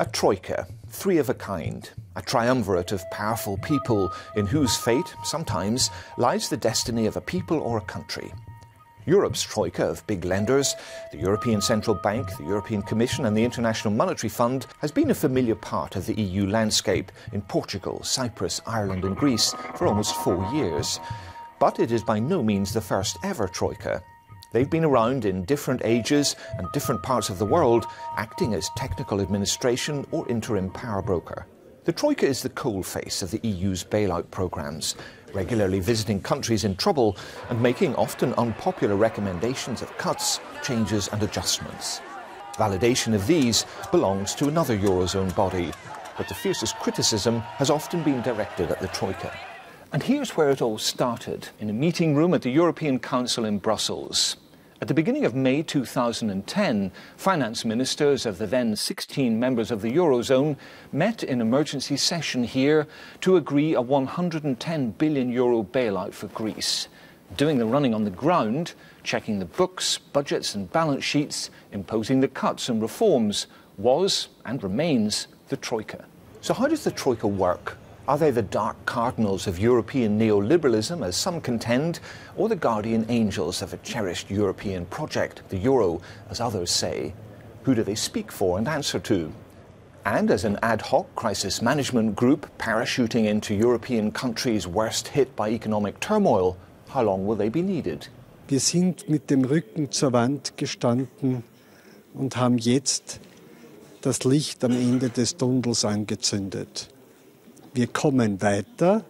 A troika, three of a kind, a triumvirate of powerful people in whose fate, sometimes, lies the destiny of a people or a country. Europe's troika of big lenders, the European Central Bank, the European Commission and the International Monetary Fund, has been a familiar part of the EU landscape in Portugal, Cyprus, Ireland and Greece for almost 4 years. But it is by no means the first ever troika. They've been around in different ages and different parts of the world, acting as technical administration or interim power broker. The Troika is the coalface of the EU's bailout programmes, regularly visiting countries in trouble and making often unpopular recommendations of cuts, changes and adjustments. Validation of these belongs to another Eurozone body, but the fiercest criticism has often been directed at the Troika. And here's where it all started, in a meeting room at the European Council in Brussels. At the beginning of May 2010, finance ministers of the then 16 members of the Eurozone met in emergency session here to agree a €110 billion bailout for Greece. Doing the running on the ground, checking the books, budgets and balance sheets, imposing the cuts and reforms, was and remains the Troika. So how does the Troika work? Are they the dark cardinals of European neoliberalism, as some contend, or the guardian angels of a cherished European project, the euro, as others say? Who do they speak for and answer to? And as an ad hoc crisis management group parachuting into European countries worst hit by economic turmoil, how long will they be needed? Wir sind mit dem Rücken zur Wand gestanden und haben jetzt das Licht am Ende des Tunnels angezündet. Wir kommen weiter,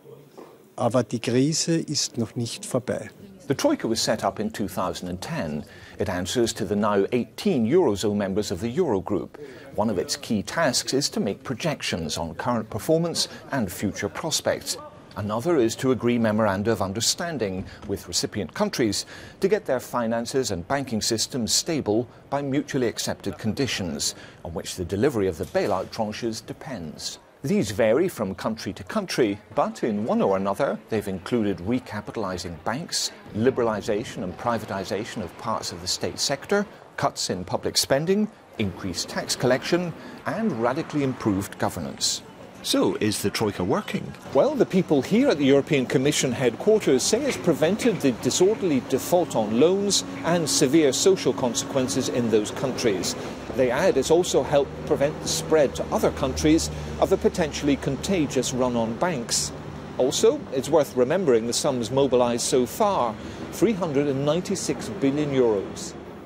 aber die Krise ist noch nicht vorbei. The Troika was set up in 2010. It answers to the now 18 Eurozone members of the Eurogroup. One of its key tasks is to make projections on current performance and future prospects. Another is to agree memoranda of understanding with recipient countries to get their finances and banking systems stable by mutually accepted conditions, on which the delivery of the bailout tranches depends. These vary from country to country, but in one or another, they've included recapitalising banks, liberalisation and privatisation of parts of the state sector, cuts in public spending, increased tax collection, and radically improved governance. So, is the Troika working? Well, the people here at the European Commission headquarters say it's prevented the disorderly default on loans and severe social consequences in those countries. They add it's also helped prevent the spread to other countries of a potentially contagious run on banks. Also, it's worth remembering the sums mobilised so far, €396 billion.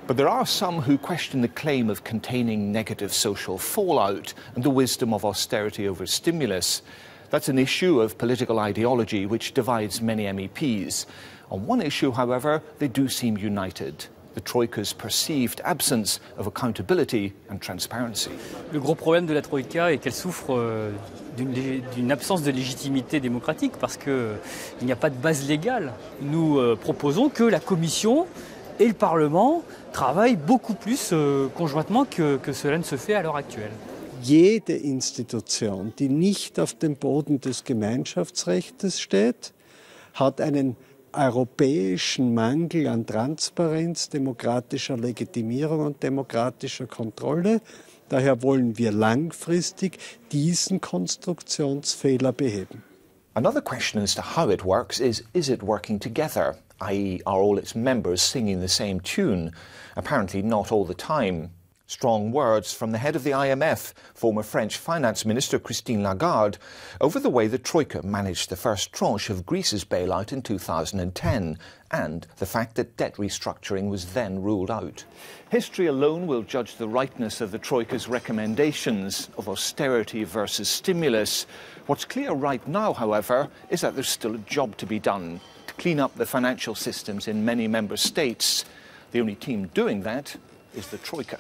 But there are some who question the claim of containing negative social fallout and the wisdom of austerity over stimulus. That's an issue of political ideology which divides many MEPs. On one issue, however, they do seem united: the Troika's perceived absence of accountability and transparency. Le gros problème de la Troïka est qu'elle souffre d'une absence de légitimité démocratique parce qu'il n'y a pas de base légale. Nous proposons que la Commission et le Parlement travaillent beaucoup plus conjointement que cela ne se fait à l'heure actuelle. Jede Institution, die nicht auf dem Boden des Gemeinschaftsrechts steht, hat einen europäischen Mangel an Transparenz, demokratischer Legitimierung und demokratischer Kontrolle. Daher wollen wir langfristig diesen Konstruktionsfehler beheben. Another question as to how it works is it working together? I.e., are all its members singing the same tune? Apparently not all the time. Strong words from the head of the IMF, former French Finance Minister Christine Lagarde, over the way the Troika managed the first tranche of Greece's bailout in 2010, and the fact that debt restructuring was then ruled out. History alone will judge the rightness of the Troika's recommendations of austerity versus stimulus. What's clear right now, however, is that there's still a job to be done to clean up the financial systems in many member states. The only team doing that is the Troika.